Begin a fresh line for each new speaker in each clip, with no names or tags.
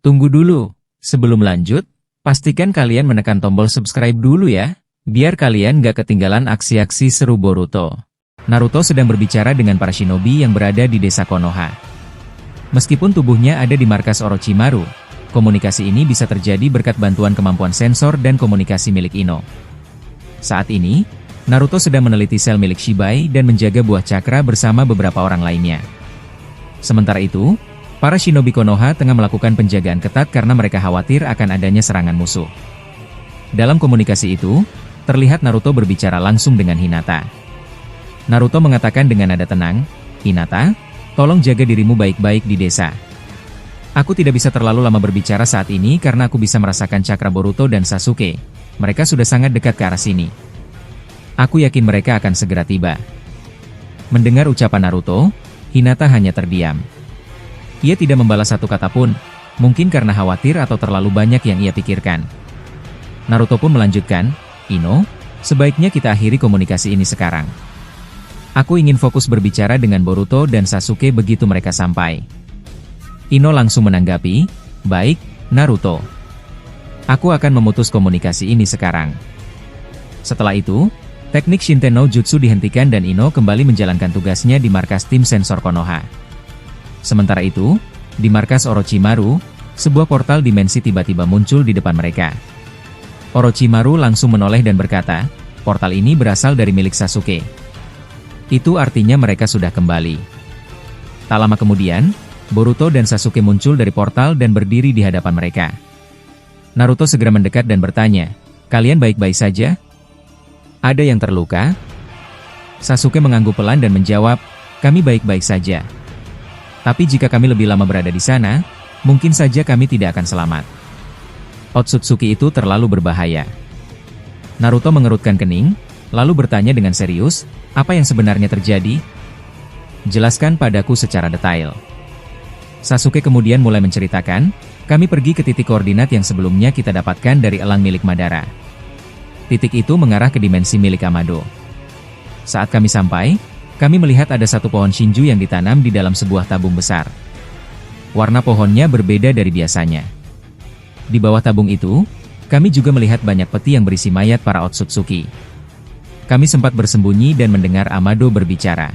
Tunggu dulu. Sebelum lanjut, pastikan kalian menekan tombol subscribe dulu ya, biar kalian gak ketinggalan aksi-aksi seru Boruto. Naruto sedang berbicara dengan para shinobi yang berada di desa Konoha. Meskipun tubuhnya ada di markas Orochimaru, komunikasi ini bisa terjadi berkat bantuan kemampuan sensor dan komunikasi milik Ino. Saat ini, Naruto sedang meneliti sel milik Shibai dan menjaga buah cakra bersama beberapa orang lainnya. Sementara itu, para shinobi Konoha tengah melakukan penjagaan ketat karena mereka khawatir akan adanya serangan musuh. Dalam komunikasi itu, terlihat Naruto berbicara langsung dengan Hinata. Naruto mengatakan dengan nada tenang, "Hinata, tolong jaga dirimu baik-baik di desa. Aku tidak bisa terlalu lama berbicara saat ini karena aku bisa merasakan cakra Boruto dan Sasuke. Mereka sudah sangat dekat ke arah sini. Aku yakin mereka akan segera tiba." Mendengar ucapan Naruto, Hinata hanya terdiam. Ia tidak membalas satu kata pun, mungkin karena khawatir atau terlalu banyak yang ia pikirkan. Naruto pun melanjutkan, "Ino, sebaiknya kita akhiri komunikasi ini sekarang. Aku ingin fokus berbicara dengan Boruto dan Sasuke begitu mereka sampai." Ino langsung menanggapi, "Baik, Naruto. Aku akan memutus komunikasi ini sekarang." Setelah itu, teknik Shinten no Jutsu dihentikan dan Ino kembali menjalankan tugasnya di markas tim sensor Konoha. Sementara itu, di markas Orochimaru, sebuah portal dimensi tiba-tiba muncul di depan mereka. Orochimaru langsung menoleh dan berkata, "Portal ini berasal dari milik Sasuke. Itu artinya mereka sudah kembali." Tak lama kemudian, Boruto dan Sasuke muncul dari portal dan berdiri di hadapan mereka. Naruto segera mendekat dan bertanya, "Kalian baik-baik saja? Ada yang terluka?" Sasuke mengangguk pelan dan menjawab, "Kami baik-baik saja. Tapi jika kami lebih lama berada di sana, mungkin saja kami tidak akan selamat. Otsutsuki itu terlalu berbahaya." Naruto mengerutkan kening, lalu bertanya dengan serius, "Apa yang sebenarnya terjadi? Jelaskan padaku secara detail." Sasuke kemudian mulai menceritakan, "Kami pergi ke titik koordinat yang sebelumnya kita dapatkan dari elang milik Madara. Titik itu mengarah ke dimensi milik Amado. Saat kami sampai, kami melihat ada satu pohon Shinju yang ditanam di dalam sebuah tabung besar. Warna pohonnya berbeda dari biasanya. Di bawah tabung itu, kami juga melihat banyak peti yang berisi mayat para Otsutsuki. Kami sempat bersembunyi dan mendengar Amado berbicara.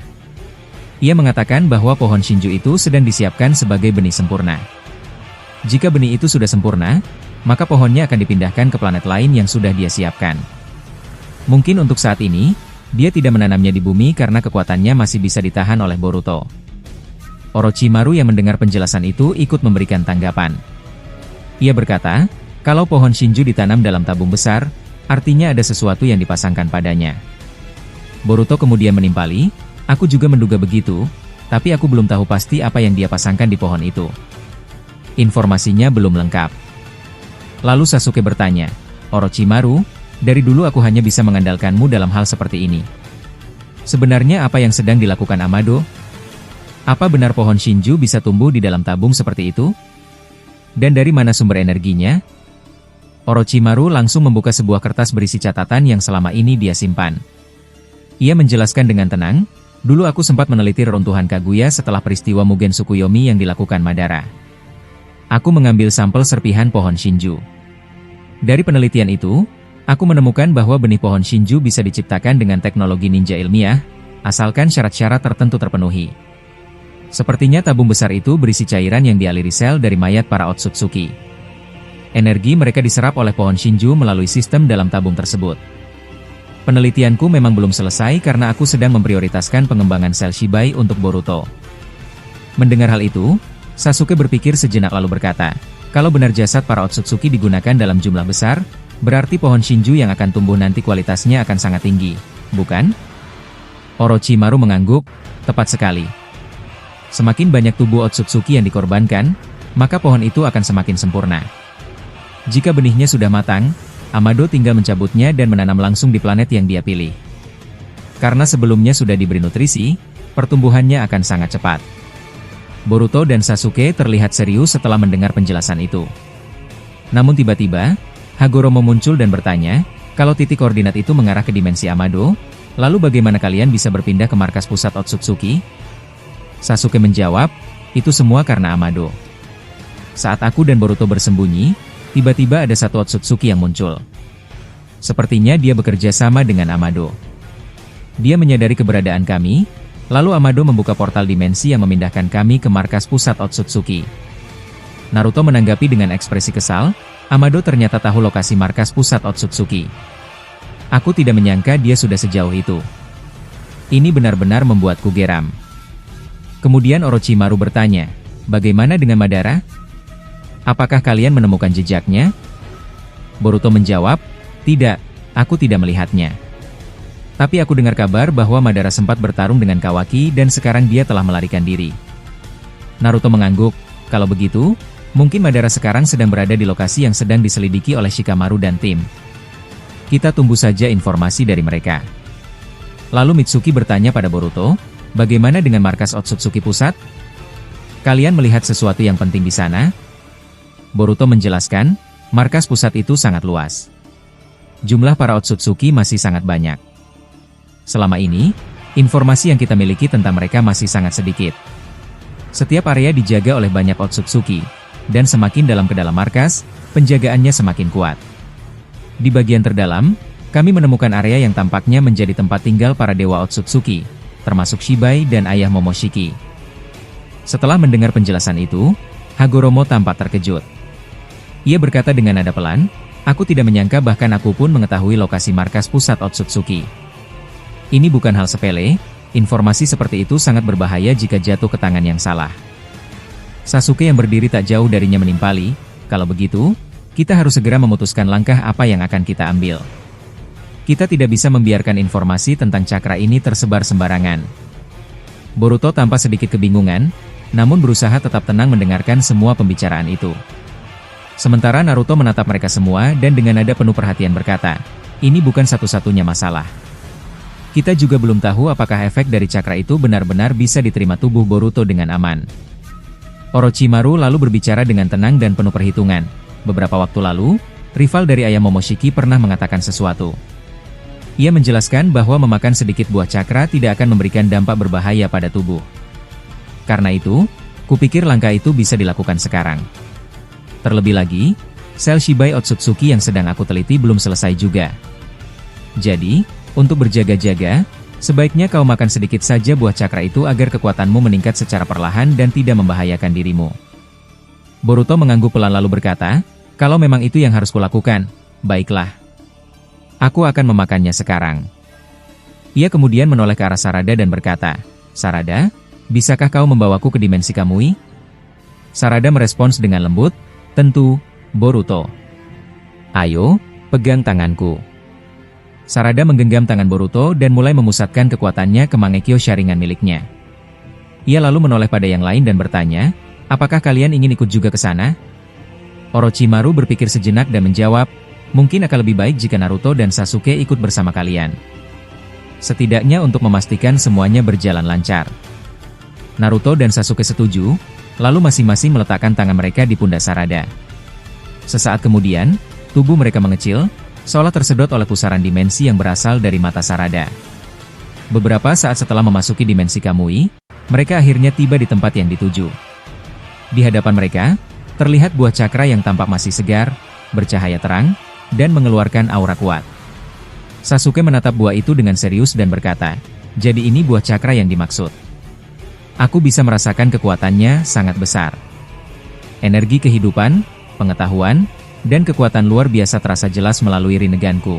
Ia mengatakan bahwa pohon Shinju itu sedang disiapkan sebagai benih sempurna. Jika benih itu sudah sempurna, maka pohonnya akan dipindahkan ke planet lain yang sudah dia siapkan. Mungkin untuk saat ini, dia tidak menanamnya di bumi karena kekuatannya masih bisa ditahan oleh Boruto." Orochimaru yang mendengar penjelasan itu ikut memberikan tanggapan. Ia berkata, "Kalau pohon Shinju ditanam dalam tabung besar, artinya ada sesuatu yang dipasangkan padanya." Boruto kemudian menimpali, "Aku juga menduga begitu, tapi aku belum tahu pasti apa yang dia pasangkan di pohon itu. Informasinya belum lengkap." Lalu Sasuke bertanya, "Orochimaru, dari dulu aku hanya bisa mengandalkanmu dalam hal seperti ini. Sebenarnya apa yang sedang dilakukan Amado? Apa benar pohon Shinju bisa tumbuh di dalam tabung seperti itu? Dan dari mana sumber energinya?" Orochimaru langsung membuka sebuah kertas berisi catatan yang selama ini dia simpan. Ia menjelaskan dengan tenang, "Dulu aku sempat meneliti reruntuhan Kaguya setelah peristiwa Mugen Tsukuyomi yang dilakukan Madara. Aku mengambil sampel serpihan pohon Shinju. Dari penelitian itu, aku menemukan bahwa benih pohon Shinju bisa diciptakan dengan teknologi ninja ilmiah, asalkan syarat-syarat tertentu terpenuhi. Sepertinya tabung besar itu berisi cairan yang dialiri sel dari mayat para Otsutsuki. Energi mereka diserap oleh pohon Shinju melalui sistem dalam tabung tersebut. Penelitianku memang belum selesai karena aku sedang memprioritaskan pengembangan sel Shibai untuk Boruto." Mendengar hal itu, Sasuke berpikir sejenak lalu berkata, "Kalau benar jasad para Otsutsuki digunakan dalam jumlah besar, berarti pohon Shinju yang akan tumbuh nanti kualitasnya akan sangat tinggi, bukan?" Orochimaru mengangguk, "Tepat sekali. Semakin banyak tubuh Otsutsuki yang dikorbankan, maka pohon itu akan semakin sempurna. Jika benihnya sudah matang, Amado tinggal mencabutnya dan menanam langsung di planet yang dia pilih. Karena sebelumnya sudah diberi nutrisi, pertumbuhannya akan sangat cepat." Boruto dan Sasuke terlihat serius setelah mendengar penjelasan itu. Namun tiba-tiba, Hagoromo muncul dan bertanya, "Kalau titik koordinat itu mengarah ke dimensi Amado, lalu bagaimana kalian bisa berpindah ke markas pusat Otsutsuki?" Sasuke menjawab, "Itu semua karena Amado. Saat aku dan Boruto bersembunyi, tiba-tiba ada satu Otsutsuki yang muncul. Sepertinya dia bekerja sama dengan Amado. Dia menyadari keberadaan kami, lalu Amado membuka portal dimensi yang memindahkan kami ke markas pusat Otsutsuki. Naruto menanggapi dengan ekspresi kesal, Amado ternyata tahu lokasi markas pusat Otsutsuki. Aku tidak menyangka dia sudah sejauh itu. Ini benar-benar membuatku geram. Kemudian Orochimaru bertanya, bagaimana dengan Madara? Apakah kalian menemukan jejaknya? Boruto menjawab, tidak, aku tidak melihatnya. Tapi aku dengar kabar bahwa Madara sempat bertarung dengan Kawaki dan sekarang dia telah melarikan diri. Naruto mengangguk, kalau begitu, mungkin Madara sekarang sedang berada di lokasi yang sedang diselidiki oleh Shikamaru dan tim. Kita tunggu saja informasi dari mereka. Lalu Mitsuki bertanya pada Boruto, bagaimana dengan markas Otsutsuki Pusat? Kalian melihat sesuatu yang penting di sana? Boruto menjelaskan, markas pusat itu sangat luas. Jumlah para Otsutsuki masih sangat banyak. Selama ini, informasi yang kita miliki tentang mereka masih sangat sedikit. Setiap area dijaga oleh banyak Otsutsuki, dan semakin dalam ke dalam markas, penjagaannya semakin kuat. Di bagian terdalam, kami menemukan area yang tampaknya menjadi tempat tinggal para dewa Otsutsuki, termasuk Shibai dan ayah Momoshiki. Setelah mendengar penjelasan itu, Hagoromo tampak terkejut. Ia berkata dengan nada pelan, aku tidak menyangka bahkan aku pun mengetahui lokasi markas pusat Otsutsuki. Ini bukan hal sepele, informasi seperti itu sangat berbahaya jika jatuh ke tangan yang salah. Sasuke yang berdiri tak jauh darinya menimpali, kalau begitu, kita harus segera memutuskan langkah apa yang akan kita ambil. Kita tidak bisa membiarkan informasi tentang cakra ini tersebar sembarangan. Boruto tampak sedikit kebingungan, namun berusaha tetap tenang mendengarkan semua pembicaraan itu. Sementara Naruto menatap mereka semua dan dengan nada penuh perhatian berkata, ini bukan satu-satunya masalah. Kita juga belum tahu apakah efek dari cakra itu benar-benar bisa diterima tubuh Boruto dengan aman. Orochimaru lalu berbicara dengan tenang dan penuh perhitungan. Beberapa waktu lalu, rival dari ayah Momoshiki pernah mengatakan sesuatu. Ia menjelaskan bahwa memakan sedikit buah cakra tidak akan memberikan dampak berbahaya pada tubuh. Karena itu, kupikir langkah itu bisa dilakukan sekarang. Terlebih lagi, sel Shibai Otsutsuki yang sedang aku teliti belum selesai juga. Jadi, untuk berjaga-jaga, sebaiknya kau makan sedikit saja buah cakra itu agar kekuatanmu meningkat secara perlahan dan tidak membahayakan dirimu. Boruto mengangguk pelan lalu berkata, kalau memang itu yang harus kulakukan, baiklah. Aku akan memakannya sekarang. Ia kemudian menoleh ke arah Sarada dan berkata, Sarada, bisakah kau membawaku ke dimensi Kamui? Sarada merespons dengan lembut, tentu, Boruto. Ayo, pegang tanganku. Sarada menggenggam tangan Boruto dan mulai memusatkan kekuatannya ke Mangekyo Sharingan miliknya. Ia lalu menoleh pada yang lain dan bertanya, apakah kalian ingin ikut juga ke sana? Orochimaru berpikir sejenak dan menjawab, mungkin akan lebih baik jika Naruto dan Sasuke ikut bersama kalian. Setidaknya untuk memastikan semuanya berjalan lancar. Naruto dan Sasuke setuju, lalu masing-masing meletakkan tangan mereka di pundak Sarada. Sesaat kemudian, tubuh mereka mengecil, seolah tersedot oleh pusaran dimensi yang berasal dari mata Sarada. Beberapa saat setelah memasuki dimensi Kamui, mereka akhirnya tiba di tempat yang dituju. Di hadapan mereka, terlihat buah cakra yang tampak masih segar, bercahaya terang, dan mengeluarkan aura kuat. Sasuke menatap buah itu dengan serius dan berkata, jadi ini buah cakra yang dimaksud. Aku bisa merasakan kekuatannya sangat besar. Energi kehidupan, pengetahuan, dan kekuatan luar biasa terasa jelas melalui rinneganku.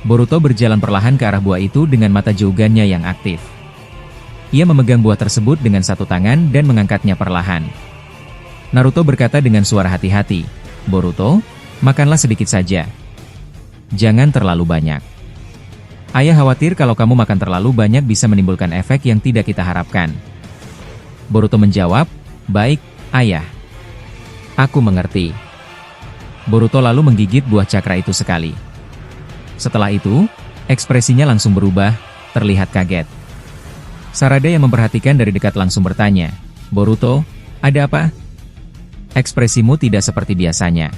Boruto berjalan perlahan ke arah buah itu dengan mata jaugannya yang aktif. Ia memegang buah tersebut dengan satu tangan dan mengangkatnya perlahan. Naruto berkata dengan suara hati-hati, Boruto, makanlah sedikit saja. Jangan terlalu banyak. Ayah khawatir kalau kamu makan terlalu banyak bisa menimbulkan efek yang tidak kita harapkan. Boruto menjawab, baik, ayah. Aku mengerti. Boruto lalu menggigit buah cakra itu sekali. Setelah itu, ekspresinya langsung berubah, terlihat kaget. Sarada yang memperhatikan dari dekat langsung bertanya, Boruto, ada apa? Ekspresimu tidak seperti biasanya.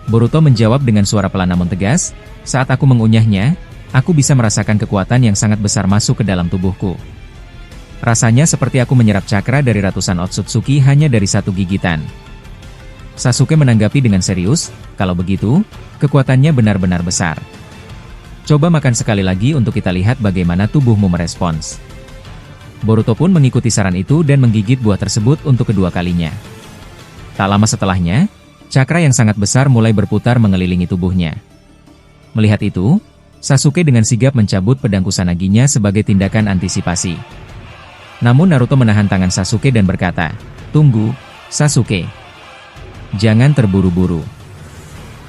Boruto menjawab dengan suara pelan namun tegas, saat aku mengunyahnya, aku bisa merasakan kekuatan yang sangat besar masuk ke dalam tubuhku. Rasanya seperti aku menyerap cakra dari ratusan Otsutsuki hanya dari satu gigitan. Sasuke menanggapi dengan serius, kalau begitu, kekuatannya benar-benar besar. Coba makan sekali lagi untuk kita lihat bagaimana tubuhmu merespons. Boruto pun mengikuti saran itu dan menggigit buah tersebut untuk kedua kalinya. Tak lama setelahnya, cakra yang sangat besar mulai berputar mengelilingi tubuhnya. Melihat itu, Sasuke dengan sigap mencabut pedang Kusanaginya sebagai tindakan antisipasi. Namun Naruto menahan tangan Sasuke dan berkata, "Tunggu, Sasuke. Jangan terburu-buru."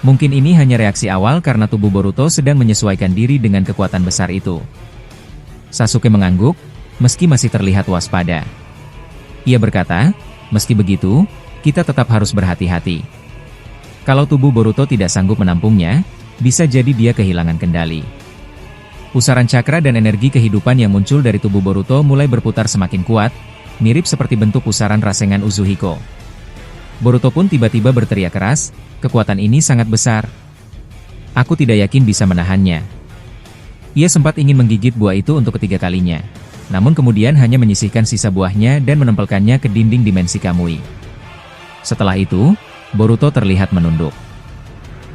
Mungkin ini hanya reaksi awal karena tubuh Boruto sedang menyesuaikan diri dengan kekuatan besar itu. Sasuke mengangguk, meski masih terlihat waspada. Ia berkata, "Meski begitu, kita tetap harus berhati-hati. Kalau tubuh Boruto tidak sanggup menampungnya, bisa jadi dia kehilangan kendali." Pusaran cakra dan energi kehidupan yang muncul dari tubuh Boruto mulai berputar semakin kuat, mirip seperti bentuk pusaran Rasengan Uzuhiko. Boruto pun tiba-tiba berteriak keras, "Kekuatan ini sangat besar. Aku tidak yakin bisa menahannya." Ia sempat ingin menggigit buah itu untuk ketiga kalinya, namun kemudian hanya menyisihkan sisa buahnya dan menempelkannya ke dinding dimensi Kamui. Setelah itu, Boruto terlihat menunduk.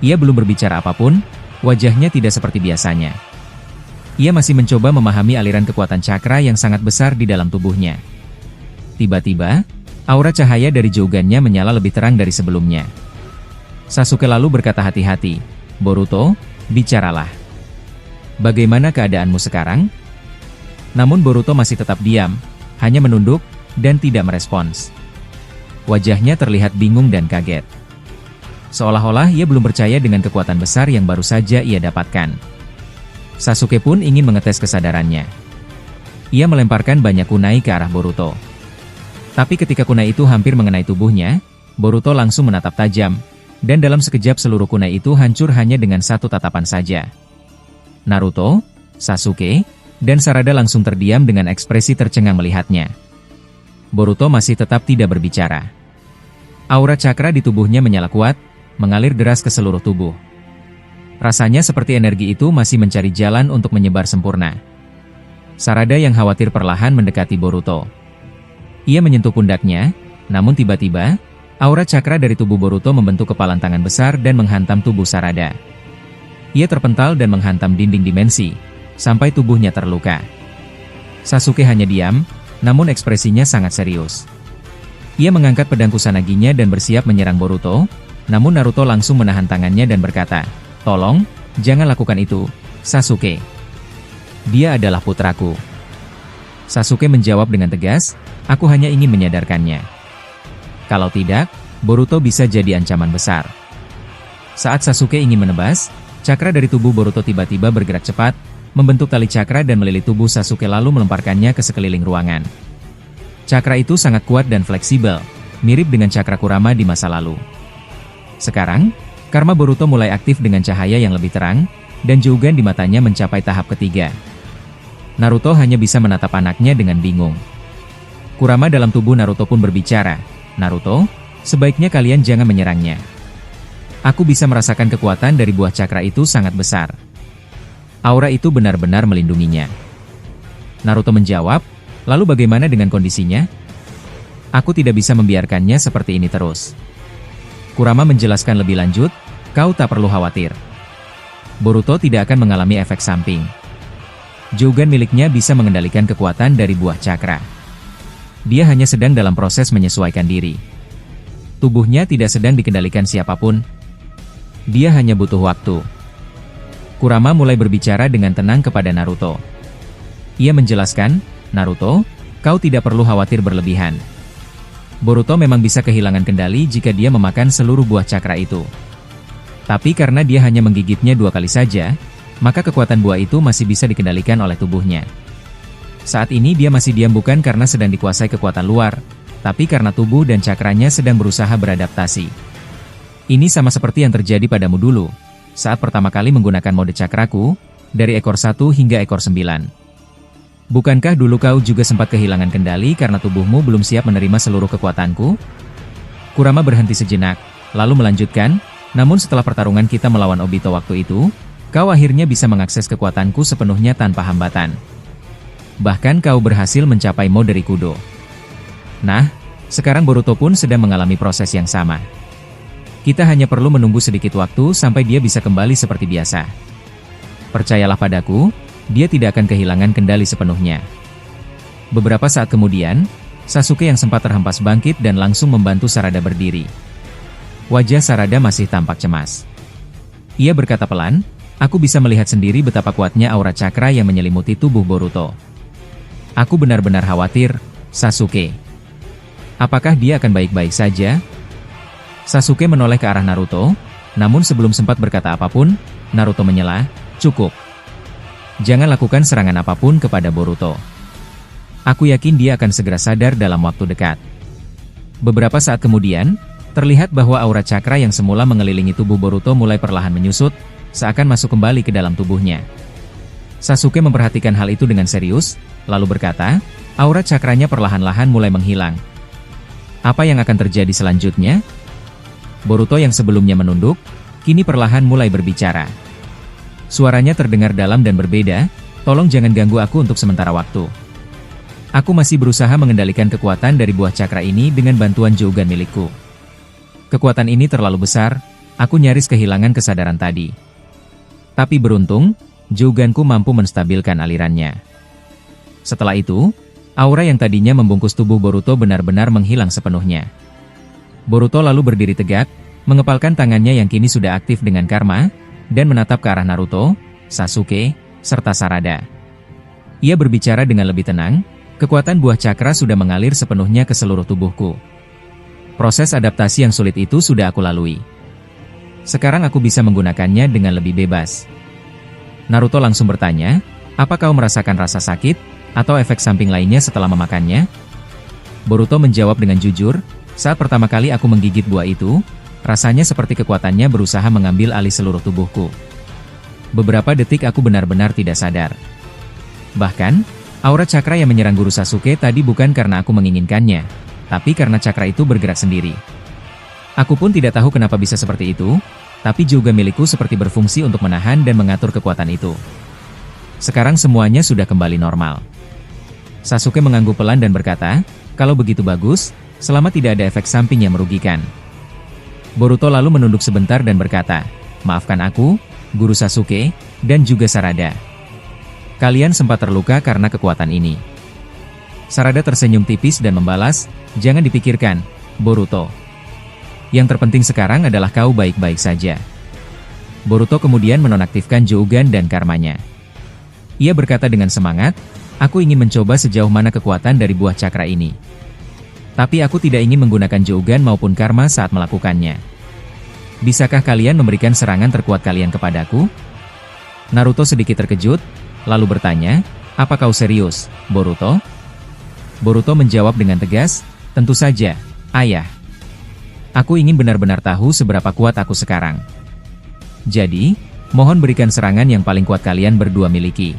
Ia belum berbicara apapun, wajahnya tidak seperti biasanya. Ia masih mencoba memahami aliran kekuatan cakra yang sangat besar di dalam tubuhnya. Tiba-tiba, aura cahaya dari jaugannya menyala lebih terang dari sebelumnya. Sasuke lalu berkata hati-hati, "Boruto, bicaralah. Bagaimana keadaanmu sekarang?" Namun Boruto masih tetap diam, hanya menunduk, dan tidak merespons. Wajahnya terlihat bingung dan kaget. Seolah-olah ia belum percaya dengan kekuatan besar yang baru saja ia dapatkan. Sasuke pun ingin mengetes kesadarannya. Ia melemparkan banyak kunai ke arah Boruto. Tapi ketika kunai itu hampir mengenai tubuhnya, Boruto langsung menatap tajam, dan dalam sekejap seluruh kunai itu hancur hanya dengan satu tatapan saja. Naruto, Sasuke, dan Sarada langsung terdiam dengan ekspresi tercengang melihatnya. Boruto masih tetap tidak berbicara. Aura cakra di tubuhnya menyala kuat, mengalir deras ke seluruh tubuh. Rasanya seperti energi itu masih mencari jalan untuk menyebar sempurna. Sarada yang khawatir perlahan mendekati Boruto. Ia menyentuh pundaknya, namun tiba-tiba, aura cakra dari tubuh Boruto membentuk kepalan tangan besar dan menghantam tubuh Sarada. Ia terpental dan menghantam dinding dimensi, sampai tubuhnya terluka. Sasuke hanya diam, namun ekspresinya sangat serius. Ia mengangkat pedang Kusanaginya dan bersiap menyerang Boruto, namun Naruto langsung menahan tangannya dan berkata, "Tolong, jangan lakukan itu, Sasuke. Dia adalah putraku." Sasuke menjawab dengan tegas, "Aku hanya ingin menyadarkannya. Kalau tidak, Boruto bisa jadi ancaman besar." Saat Sasuke ingin menebas, cakra dari tubuh Boruto tiba-tiba bergerak cepat, membentuk tali cakra dan melilit tubuh Sasuke lalu melemparkannya ke sekeliling ruangan. Cakra itu sangat kuat dan fleksibel, mirip dengan cakra Kurama di masa lalu. Sekarang, karma Boruto mulai aktif dengan cahaya yang lebih terang, dan jaugan di matanya mencapai tahap ketiga. Naruto hanya bisa menatap anaknya dengan bingung. Kurama dalam tubuh Naruto pun berbicara, "Naruto, sebaiknya kalian jangan menyerangnya. Aku bisa merasakan kekuatan dari buah cakra itu sangat besar. Aura itu benar-benar melindunginya." Naruto menjawab, "Lalu bagaimana dengan kondisinya? Aku tidak bisa membiarkannya seperti ini terus." Kurama menjelaskan lebih lanjut, "Kau tak perlu khawatir. Boruto tidak akan mengalami efek samping. Jaugan miliknya bisa mengendalikan kekuatan dari buah cakra. Dia hanya sedang dalam proses menyesuaikan diri. Tubuhnya tidak sedang dikendalikan siapapun. Dia hanya butuh waktu." Kurama mulai berbicara dengan tenang kepada Naruto. Ia menjelaskan, "Naruto, kau tidak perlu khawatir berlebihan. Boruto memang bisa kehilangan kendali jika dia memakan seluruh buah cakra itu. Tapi karena dia hanya menggigitnya 2 kali saja, maka kekuatan buah itu masih bisa dikendalikan oleh tubuhnya. Saat ini dia masih diam bukan karena sedang dikuasai kekuatan luar, tapi karena tubuh dan cakranya sedang berusaha beradaptasi. Ini sama seperti yang terjadi padamu dulu, saat pertama kali menggunakan mode cakraku, dari ekor 1 hingga ekor 9. Bukankah dulu kau juga sempat kehilangan kendali karena tubuhmu belum siap menerima seluruh kekuatanku?" Kurama berhenti sejenak, lalu melanjutkan, "Namun setelah pertarungan kita melawan Obito waktu itu, kau akhirnya bisa mengakses kekuatanku sepenuhnya tanpa hambatan. Bahkan kau berhasil mencapai mode Rikudo. Nah, sekarang Boruto pun sedang mengalami proses yang sama. Kita hanya perlu menunggu sedikit waktu sampai dia bisa kembali seperti biasa. Percayalah padaku, dia tidak akan kehilangan kendali sepenuhnya. Beberapa saat kemudian, Sasuke yang sempat terhempas bangkit dan langsung membantu Sarada berdiri. Wajah Sarada masih tampak cemas. Ia berkata pelan, "Aku bisa melihat sendiri betapa kuatnya aura cakra yang menyelimuti tubuh Boruto. Aku benar-benar khawatir, Sasuke. Apakah dia akan baik-baik saja?" Sasuke menoleh ke arah Naruto, namun sebelum sempat berkata apapun, Naruto menyela, "Cukup. Jangan lakukan serangan apapun kepada Boruto. Aku yakin dia akan segera sadar dalam waktu dekat." Beberapa saat kemudian, terlihat bahwa aura cakra yang semula mengelilingi tubuh Boruto mulai perlahan menyusut, seakan masuk kembali ke dalam tubuhnya. Sasuke memperhatikan hal itu dengan serius, lalu berkata, aura cakranya perlahan-lahan mulai menghilang. Apa yang akan terjadi selanjutnya? Boruto yang sebelumnya menunduk, kini perlahan mulai berbicara. Suaranya terdengar dalam dan berbeda, "Tolong jangan ganggu aku untuk sementara waktu. Aku masih berusaha mengendalikan kekuatan dari buah cakra ini dengan bantuan Jougan milikku. Kekuatan ini terlalu besar, aku nyaris kehilangan kesadaran tadi. Tapi beruntung, Jouganku mampu menstabilkan alirannya." Setelah itu, aura yang tadinya membungkus tubuh Boruto benar-benar menghilang sepenuhnya. Boruto lalu berdiri tegak, mengepalkan tangannya yang kini sudah aktif dengan karma, dan menatap ke arah Naruto, Sasuke, serta Sarada. Ia berbicara dengan lebih tenang, "Kekuatan buah cakra sudah mengalir sepenuhnya ke seluruh tubuhku. Proses adaptasi yang sulit itu sudah aku lalui. Sekarang aku bisa menggunakannya dengan lebih bebas." Naruto langsung bertanya, "Apa kau merasakan rasa sakit, atau efek samping lainnya setelah memakannya?" Boruto menjawab dengan jujur, "Saat pertama kali aku menggigit buah itu, rasanya seperti kekuatannya berusaha mengambil alih seluruh tubuhku. Beberapa detik aku benar-benar tidak sadar. Bahkan, aura cakra yang menyerang guru Sasuke tadi bukan karena aku menginginkannya, tapi karena cakra itu bergerak sendiri. Aku pun tidak tahu kenapa bisa seperti itu, tapi juga milikku seperti berfungsi untuk menahan dan mengatur kekuatan itu. Sekarang semuanya sudah kembali normal." Sasuke mengangguk pelan dan berkata, "Kalau begitu bagus, selama tidak ada efek samping yang merugikan." Boruto lalu menunduk sebentar dan berkata, "Maafkan aku, Guru Sasuke, dan juga Sarada. Kalian sempat terluka karena kekuatan ini." Sarada tersenyum tipis dan membalas, "Jangan dipikirkan, Boruto. Yang terpenting sekarang adalah kau baik-baik saja." Boruto kemudian menonaktifkan Jougan dan karmanya. Ia berkata dengan semangat, "Aku ingin mencoba sejauh mana kekuatan dari buah cakra ini. Tapi aku tidak ingin menggunakan Jougan maupun karma saat melakukannya. Bisakah kalian memberikan serangan terkuat kalian kepadaku?" Naruto sedikit terkejut, lalu bertanya, "Apa kau serius, Boruto?" Boruto menjawab dengan tegas, "Tentu saja, Ayah. Aku ingin benar-benar tahu seberapa kuat aku sekarang. Jadi, mohon berikan serangan yang paling kuat kalian berdua miliki."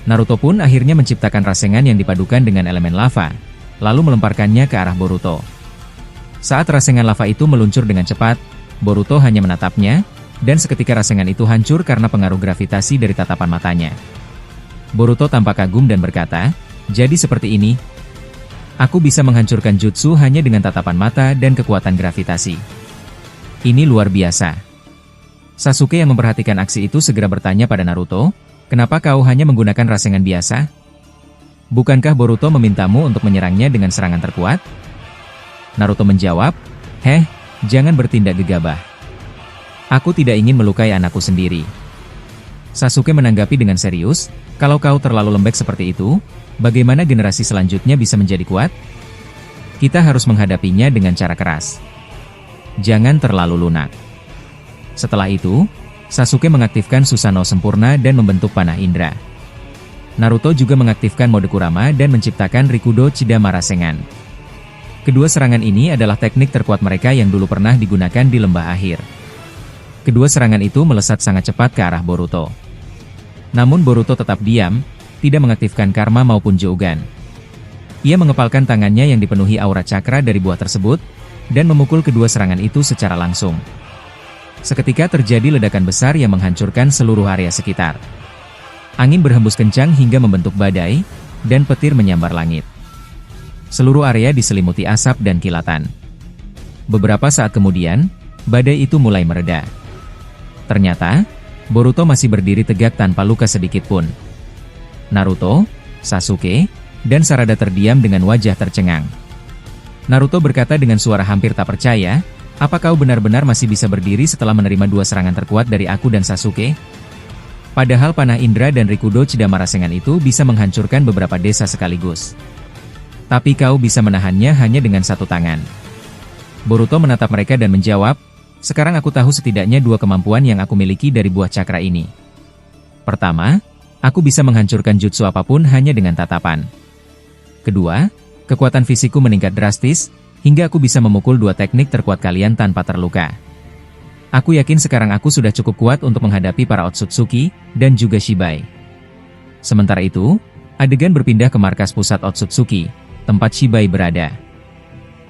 Naruto pun akhirnya menciptakan rasengan yang dipadukan dengan elemen lava, lalu melemparkannya ke arah Boruto. Saat rasengan lava itu meluncur dengan cepat, Boruto hanya menatapnya, dan seketika rasengan itu hancur karena pengaruh gravitasi dari tatapan matanya. Boruto tampak kagum dan berkata, "Jadi seperti ini, aku bisa menghancurkan jutsu hanya dengan tatapan mata dan kekuatan gravitasi. Ini luar biasa." Sasuke yang memperhatikan aksi itu segera bertanya pada Naruto, "Kenapa kau hanya menggunakan rasengan biasa? Bukankah Boruto memintamu untuk menyerangnya dengan serangan terkuat?" Naruto menjawab, Jangan bertindak gegabah. Aku tidak ingin melukai anakku sendiri." Sasuke menanggapi dengan serius, "Kalau kau terlalu lembek seperti itu, bagaimana generasi selanjutnya bisa menjadi kuat? Kita harus menghadapinya dengan cara keras. Jangan terlalu lunak." Setelah itu, Sasuke mengaktifkan Susanoo sempurna dan membentuk panah indra. Naruto juga mengaktifkan mode Kurama dan menciptakan Rikudo Chidama Rasengan. Kedua serangan ini adalah teknik terkuat mereka yang dulu pernah digunakan di lembah akhir. Kedua serangan itu melesat sangat cepat ke arah Boruto. Namun Boruto tetap diam, tidak mengaktifkan karma maupun Jougan. Ia mengepalkan tangannya yang dipenuhi aura cakra dari buah tersebut, dan memukul kedua serangan itu secara langsung. Seketika terjadi ledakan besar yang menghancurkan seluruh area sekitar. Angin berhembus kencang hingga membentuk badai, dan petir menyambar langit. Seluruh area diselimuti asap dan kilatan. Beberapa saat kemudian, badai itu mulai mereda. Ternyata, Boruto masih berdiri tegak tanpa luka sedikit pun. Naruto, Sasuke, dan Sarada terdiam dengan wajah tercengang. Naruto berkata dengan suara hampir tak percaya, "Apa kau benar-benar masih bisa berdiri setelah menerima 2 serangan terkuat dari aku dan Sasuke? Padahal panah indera dan Rikudo Chidamara Rasengan itu bisa menghancurkan beberapa desa sekaligus. Tapi kau bisa menahannya hanya dengan 1 tangan." Boruto menatap mereka dan menjawab, "Sekarang aku tahu setidaknya 2 kemampuan yang aku miliki dari buah cakra ini. Pertama, aku bisa menghancurkan jutsu apapun hanya dengan tatapan. Kedua, kekuatan fisikku meningkat drastis, hingga aku bisa memukul 2 teknik terkuat kalian tanpa terluka. Aku yakin sekarang aku sudah cukup kuat untuk menghadapi para Otsutsuki, dan juga Shibai." Sementara itu, adegan berpindah ke markas pusat Otsutsuki, tempat Shibai berada.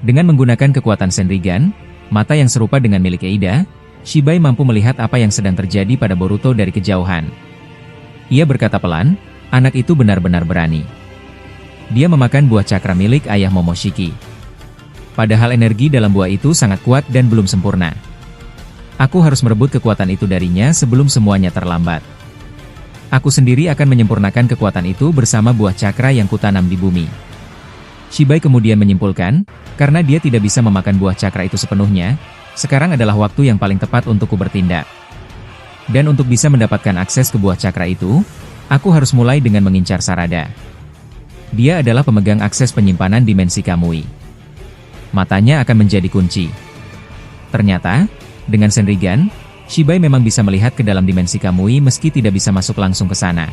Dengan menggunakan kekuatan Senrigan, mata yang serupa dengan milik Eida, Shibai mampu melihat apa yang sedang terjadi pada Boruto dari kejauhan. Ia berkata pelan, "Anak itu benar-benar berani. Dia memakan buah cakra milik ayah Momoshiki. Padahal energi dalam buah itu sangat kuat dan belum sempurna. Aku harus merebut kekuatan itu darinya sebelum semuanya terlambat. Aku sendiri akan menyempurnakan kekuatan itu bersama buah cakra yang kutanam di bumi." Shibai kemudian menyimpulkan, karena dia tidak bisa memakan buah cakra itu sepenuhnya, sekarang adalah waktu yang paling tepat untukku bertindak. Dan untuk bisa mendapatkan akses ke buah cakra itu, aku harus mulai dengan mengincar Sarada. Dia adalah pemegang akses penyimpanan dimensi Kamui. Matanya akan menjadi kunci. Ternyata, dengan Senrigan, Shibai memang bisa melihat ke dalam dimensi Kamui meski tidak bisa masuk langsung ke sana.